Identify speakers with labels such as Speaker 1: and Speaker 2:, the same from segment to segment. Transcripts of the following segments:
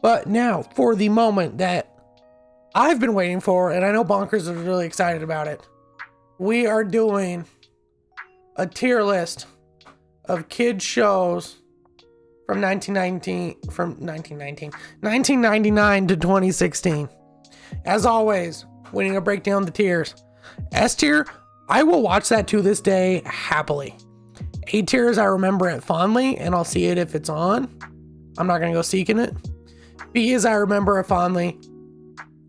Speaker 1: But now for the moment that I've been waiting for, and I know Bonkers is really excited about it. We are doing a tier list of kids shows from 1999 to 2016. As always, we need to break down the tiers. S tier, I will watch that to this day happily. A tier is I remember it fondly, and I'll see it if it's on. I'm not gonna go seeking it. B is I remember it fondly.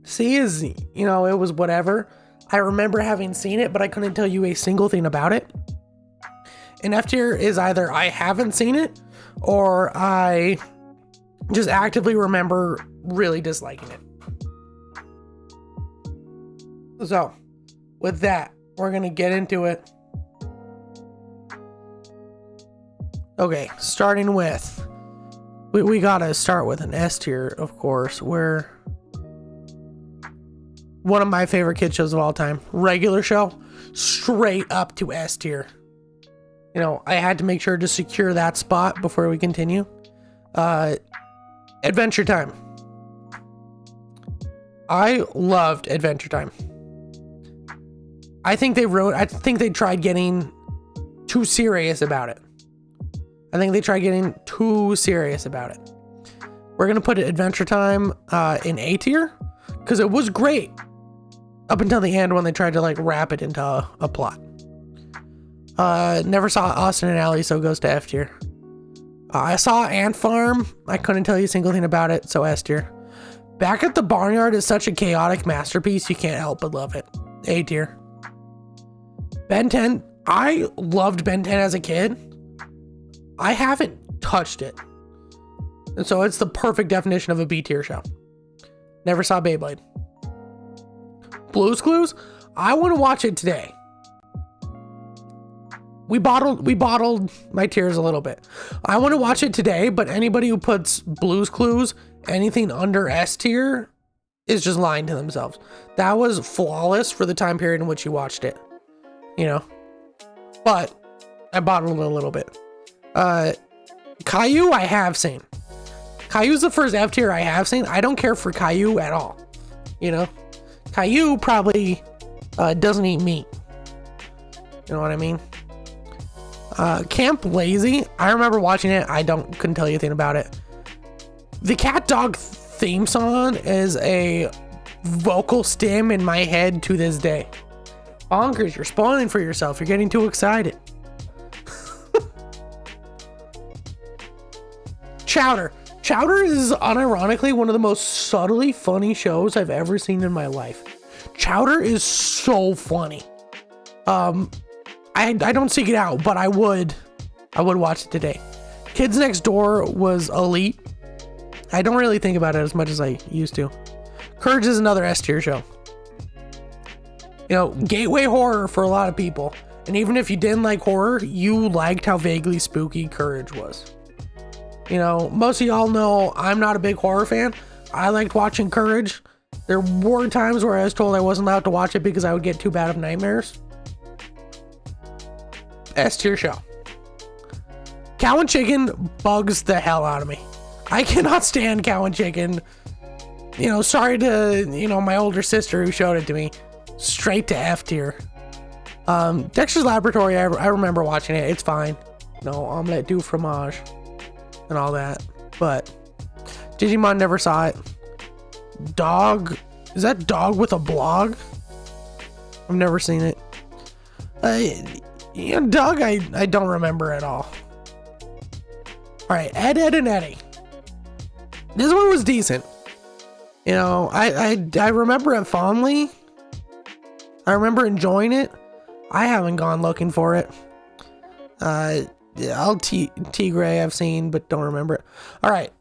Speaker 1: C is, you know, it was whatever. I remember having seen it, but I couldn't tell you a single thing about it. And F tier is either I haven't seen it or I just actively remember really disliking it. So, with that, we're going to get into it. Okay, starting with, we got to start with an S tier, of course, where one of my favorite kid shows of all time, regular show, straight up to S tier. You know, I had to make sure to secure that spot before we continue. Adventure Time. I loved Adventure Time. I think they tried getting too serious about it. We're going to put Adventure Time in A tier because it was great up until the end when they tried to like wrap it into a plot. Never saw Austin and Ally, so it goes to F tier. I saw Ant Farm. I couldn't tell you a single thing about it, so S tier. Back at the Barnyard is such a chaotic masterpiece, you can't help but love it. A tier. Ben 10. I loved Ben 10 as a kid. I haven't touched it. And so it's the perfect definition of a B tier show. Never saw Beyblade. Blue's Clues. I want to watch it today. We bottled my tears a little bit. I want to watch it today, but anybody who puts Blue's Clues, anything under S tier, is just lying to themselves. That was flawless for the time period in which you watched it. You know? But I bottled it a little bit. Caillou I have seen. Caillou's the first F tier I have seen. I don't care for Caillou at all. You know? Caillou probably doesn't eat meat. You know what I mean? Camp Lazy, I remember watching it. Couldn't tell you anything about it. The Cat Dog theme song is a vocal stim in my head to this day. Bonkers, you're spoiling for yourself. You're getting too excited. Chowder. Chowder is unironically one of the most subtly funny shows I've ever seen in my life. Chowder is so funny. I don't seek it out, but I would watch it today. Kids Next Door was elite. I don't really think about it as much as I used to. Courage is another S tier show. You know, gateway horror for a lot of people. And even if you didn't like horror, you liked how vaguely spooky Courage was. You know, most of y'all know I'm not a big horror fan. I liked watching Courage. There were times where I was told I wasn't allowed to watch it because I would get too bad of nightmares. S tier show. Cow and Chicken bugs the hell out of me. I cannot stand Cow and Chicken. You know, sorry to, you know, my older sister who showed it to me. Straight to F tier. Dexter's Laboratory, I remember watching it. It's fine. No, omelette du fromage and all that. But Digimon, never saw it. Dog. Is that Dog with a Blog? I've never seen it. Yeah, Doug, I don't remember at all. Alright, Ed, Edd n Eddy. This one was decent. You know, I remember it fondly. I remember enjoying it. I haven't gone looking for it. Tigray I've seen, but don't remember it. Alright.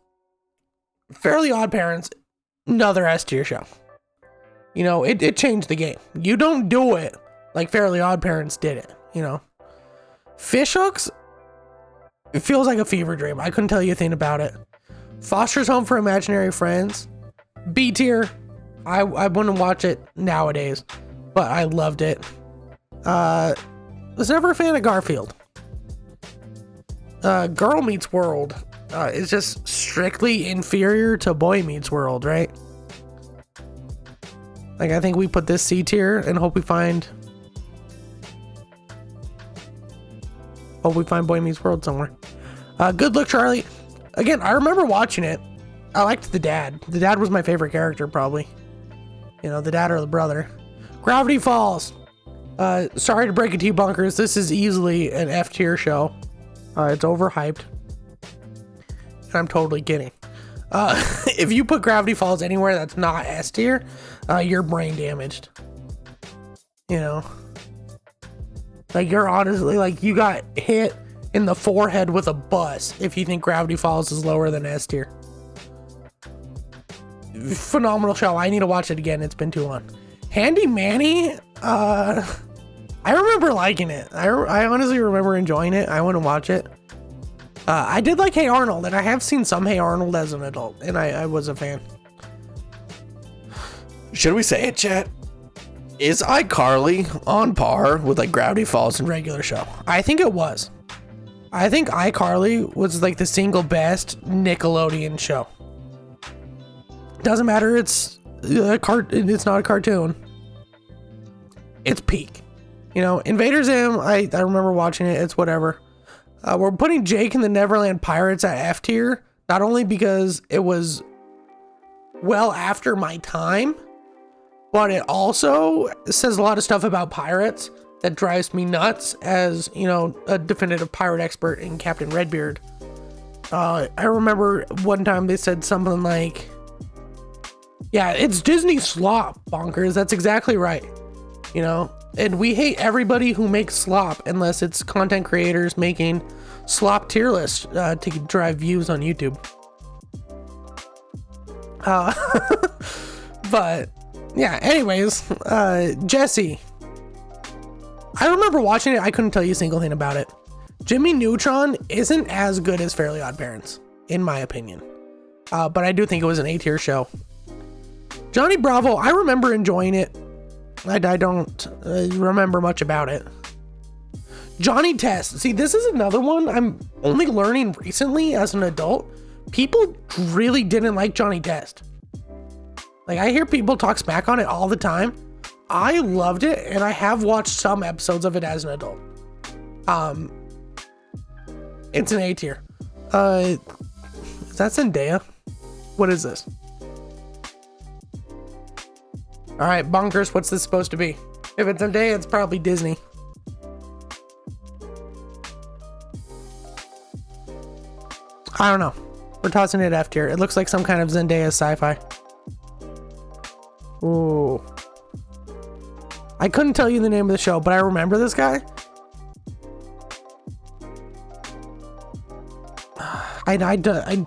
Speaker 1: Fairly Odd Parents, another S tier show. You know, it changed the game. You don't do it like Fairly Odd Parents did it. You know, Fish Hooks, it feels like a fever dream. I couldn't tell you a thing about it. Foster's Home for Imaginary Friends, B tier. I wouldn't watch it nowadays, but I loved it. Was never a fan of Garfield. Girl Meets World. It's just strictly inferior to Boy Meets World, right? Like, I think we put this C tier and hope we find Boy Meets World somewhere. Good Luck Charlie. Again, I remember watching it. I liked the dad. The dad was my favorite character, probably. You know, the dad or the brother. Gravity Falls. Sorry to break it to you, bunkers. This is easily an F tier show. It's overhyped. And I'm totally kidding. If you put Gravity Falls anywhere that's not S tier, you're brain damaged. You know? Like, you're honestly, like, you got hit in the forehead with a bus if you think Gravity Falls is lower than S tier. Phenomenal show. I need to watch it again. It's been too long. Handy Manny, I remember liking it. I honestly remember enjoying it. I want to watch it. I did like Hey Arnold, and I have seen some Hey Arnold as an adult, and I was a fan.
Speaker 2: Should we say it, chat? Is iCarly on par with like Gravity Falls and
Speaker 1: Regular show? I think it was. I think iCarly was like the single best Nickelodeon show. Doesn't matter. It's not a cartoon. It's peak. You know, Invader Zim, I remember watching it. It's whatever. We're putting Jake and the Neverland Pirates at F tier, not only because it was well after my time, but it also says a lot of stuff about pirates that drives me nuts as, you know, a definitive pirate expert in Captain Redbeard. I remember one time they said something like, yeah, it's Disney slop, bonkers. That's exactly right. You know, and we hate everybody who makes slop unless it's content creators making slop tier lists to drive views on YouTube. But yeah, anyways, Jesse. I remember watching it. I couldn't tell you a single thing about it. Jimmy Neutron isn't as good as Fairly Odd Parents, in my opinion. But I do think it was an A tier show. Johnny Bravo, I remember enjoying it. I don't remember much about it. Johnny Test. See, this is another one I'm only learning recently as an adult. People really didn't like Johnny Test. Like, I hear people talk smack on it all the time. I loved it, and I have watched some episodes of it as an adult. It's an A tier. Is that Zendaya? What is this? All right, bonkers, what's this supposed to be? If it's Zendaya, it's probably Disney. I don't know. We're tossing it F tier. It looks like some kind of Zendaya sci-fi. Ooh. I couldn't tell you the name of the show, but I remember this guy. I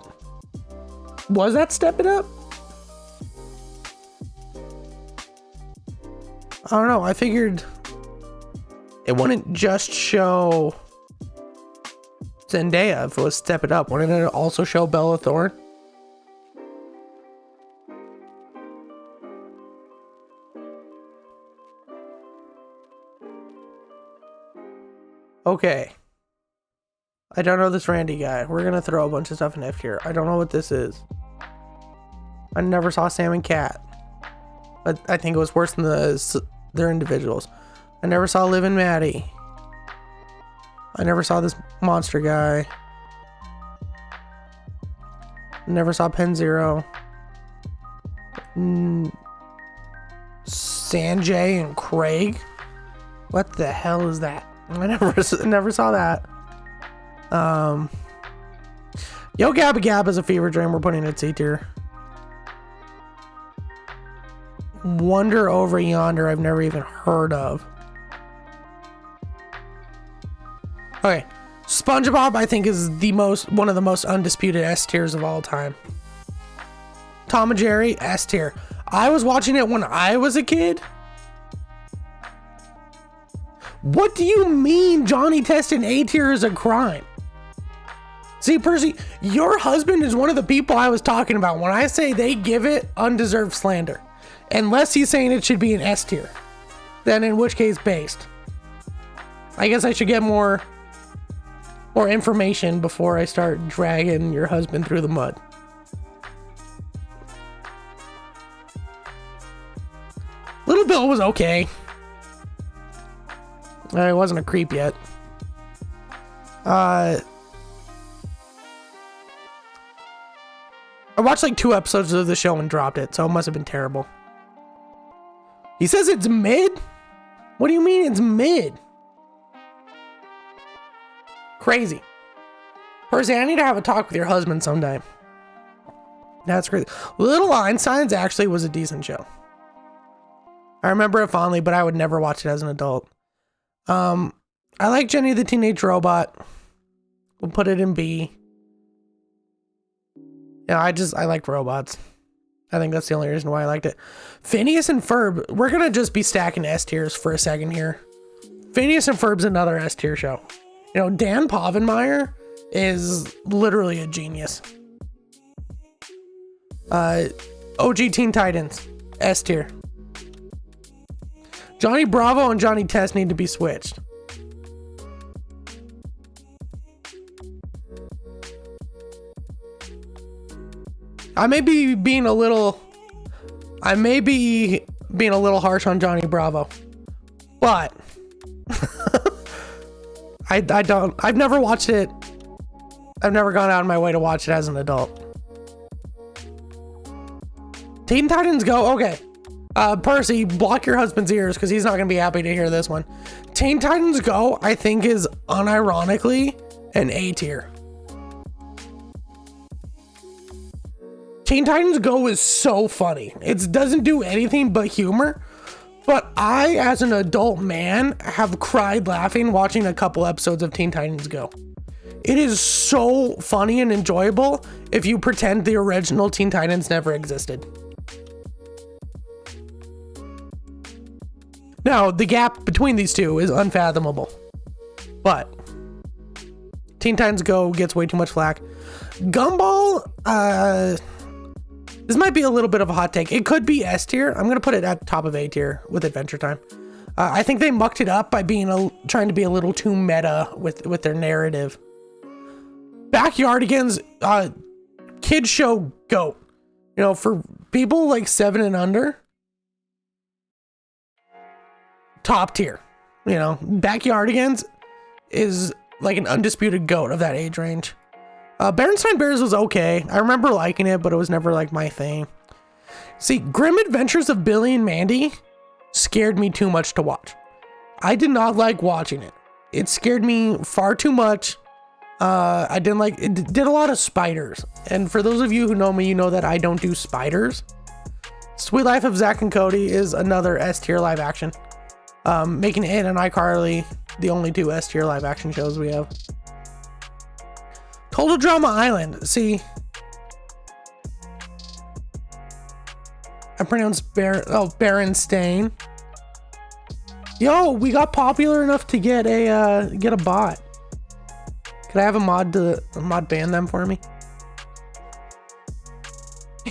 Speaker 1: was that Step It Up? I don't know. I figured it wouldn't just show Zendaya if it was Step It Up. Wouldn't it also show Bella Thorne? Okay. I don't know this Randy guy. We're gonna throw a bunch of stuff in F tier. I don't know what this is. I never saw Sam and Cat. But I think it was worse than their individuals. I never saw Liv and Maddie. I never saw this monster guy. Never saw Pen Zero. Sanjay and Craig. What the hell is that? I never saw that. Yo Gabba Gab is a fever dream. We're putting it at C tier. Wonder Over Yonder, I've never even heard of. Okay, SpongeBob I think is one of the most undisputed S tiers of all time. Tom and Jerry, S tier. I was watching it when I was a kid. What do you mean Johnny Test in A tier is a crime? See, Percy, your husband is one of the people I was talking about when I say they give it undeserved slander. Unless he's saying it should be an S tier. Then in which case, based. I guess I should get more more information before I start dragging your husband through the mud. Little Bill was okay. I wasn't a creep yet. I watched like 2 episodes of the show and dropped it, so it must have been terrible. He says it's mid? What do you mean it's mid? Crazy. Percy, I need to have a talk with your husband sometime. That's crazy. Little Einsteins actually was a decent show. I remember it fondly, but I would never watch it as an adult. I like Jenny the Teenage Robot. We'll put it in B. Yeah, I liked robots. I think that's the only reason why I liked it. Phineas and Ferb, we're gonna just be stacking S tiers for a second here. Phineas and Ferb's another S tier show. You know, Dan Povenmire is literally a genius. OG Teen Titans, S tier. Johnny Bravo and Johnny Test need to be switched. I may be being a little harsh on Johnny Bravo, but I've never watched it. I've never gone out of my way to watch it as an adult. Teen Titans Go, okay. Percy, block your husband's ears because he's not going to be happy to hear this one. Teen Titans Go, I think, is unironically an A tier. Teen Titans Go is so funny. It doesn't do anything but humor. But I, as an adult man, have cried laughing watching a couple episodes of Teen Titans Go. It is so funny and enjoyable if you pretend the original Teen Titans never existed. Now, the gap between these two is unfathomable. But Teen Titans Go gets way too much flack. Gumball, this might be a little bit of a hot take. It could be S tier. I'm going to put it at the top of A tier with Adventure Time. I think they mucked it up by trying to be a little too meta with their narrative. Backyardigans, kids show GOAT. You know, for people like 7 and under, top tier. You know, Backyardigans is like an undisputed GOAT of that age range. Berenstain Bears was okay. I remember liking it, but it was never like my thing. See, Grim Adventures of Billy and Mandy scared me too much to watch. I did not like watching it. It scared me far too much. I didn't like it. Did a lot of spiders. And for those of you who know me, you know that I don't do spiders. Sweet Life of Zack and Cody is another S tier live action. Making it and iCarly the only 2 S tier live action shows we have. Total Drama Island. See, I pronounced Berenstain. Yo, we got popular enough to get a bot. Could I have a mod ban them for me?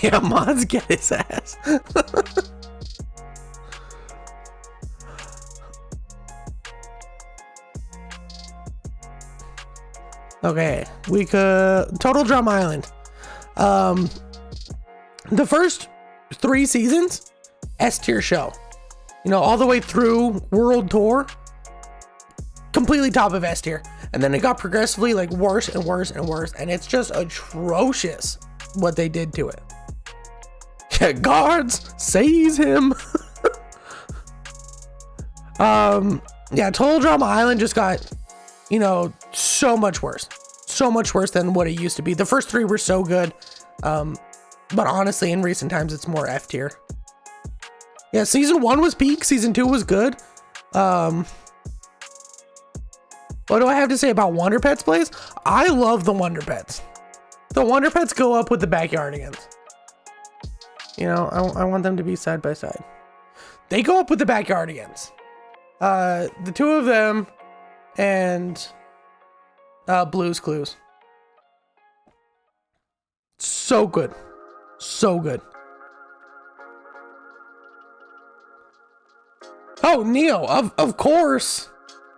Speaker 1: Yeah, mods get his ass. Okay, we could Total Drum Island. The first 3 seasons, S tier show. You know, all the way through World Tour, completely top of S tier. And then it got progressively like worse and worse and worse, and it's just atrocious what they did to it. Yeah, guards, seize him. Yeah, Total Drama Island just got, you know, so much worse than what it used to be. The first 3 were so good, but honestly, in recent times, it's more F tier. Yeah, season 1 was peak. Season 2 was good. What do I have to say about Wonder Pets Place? I love the Wonder Pets. The Wonder Pets go up with the Backyardigans. You know, I want them to be side by side. They go up with the Backyardigans. The 2 of them and Blue's Clues. So good. So good. Oh, Neo, of course,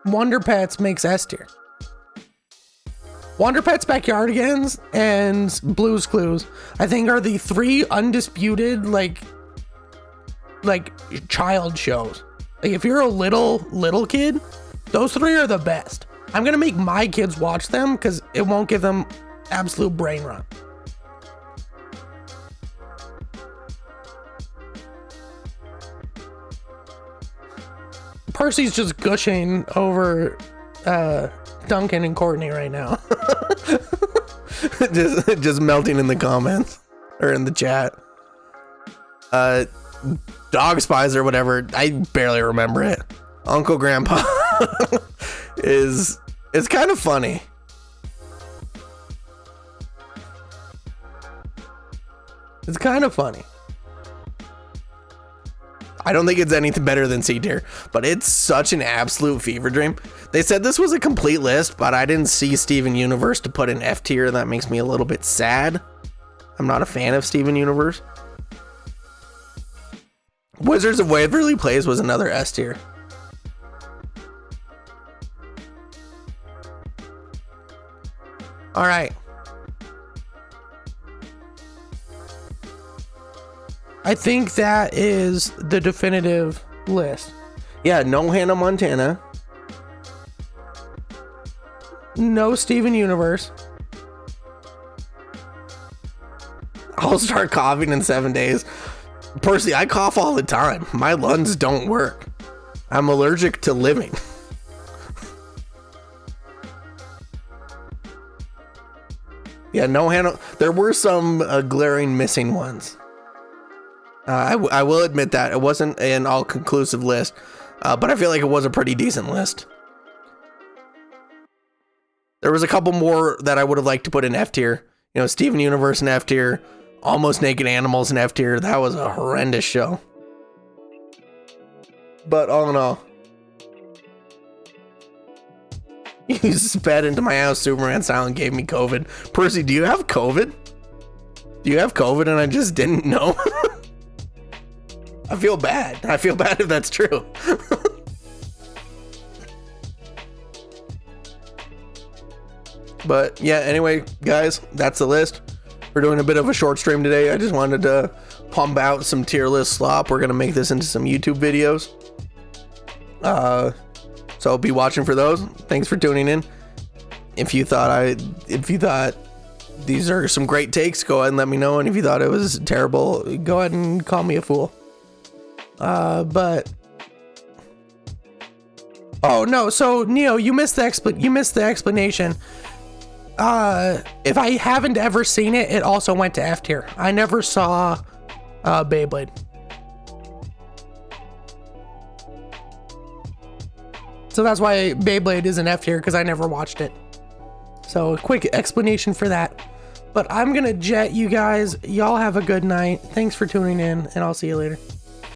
Speaker 1: Wonder Pets makes S tier. Wonder Pets Backyardigans and Blue's Clues, I think, are the 3 undisputed like child shows. Like if you're a little kid, those 3 are the best. I'm gonna make my kids watch them because it won't give them absolute brain rot. Percy's just gushing over Duncan and Courtney right now.
Speaker 2: just melting in the comments or in the chat. Dog Spies or whatever, I barely remember it. Uncle Grandpa it's kind of funny. It's kind of funny. I don't think it's anything better than C tier, but it's such an absolute fever dream. They said this was a complete list, but I didn't see Steven Universe to put in F tier. That makes me a little bit sad. I'm not a fan of Steven Universe. Wizards of Waverly Place was another S tier.
Speaker 1: All right. I think that is the definitive list.
Speaker 2: Yeah, no Hannah Montana.
Speaker 1: No Steven Universe.
Speaker 2: I'll start coughing in 7 days. Percy, I cough all the time. My lungs don't work. I'm allergic to living. Yeah, no Hannah. There were some glaring missing ones. I will admit that it wasn't an all-conclusive list, but I feel like it was a pretty decent list. There was a couple more that I would have liked to put in F tier. You know, Steven Universe in F tier, Almost Naked Animals in F tier. That was a horrendous show. But all in all, you spat into my house, Superman style, and gave me COVID. Percy, do you have COVID? Do you have COVID and I just didn't know? I feel bad. I feel bad if that's true. But yeah, anyway, guys, that's the list. We're doing a bit of a short stream today. I just wanted to pump out some tier list slop. We're going to make this into some YouTube videos. So be watching for those. Thanks for tuning in. If you thought these are some great takes, go ahead and let me know. And if you thought it was terrible, go ahead and call me a fool. But oh no, so Neo, you missed the explanation. If I haven't ever seen it, it also went to F tier. I never saw Beyblade. So that's why Beyblade is an F tier, because I never watched it. So a quick explanation for that. But I'm gonna jet you guys. Y'all have a good night. Thanks for tuning in, and I'll see you later.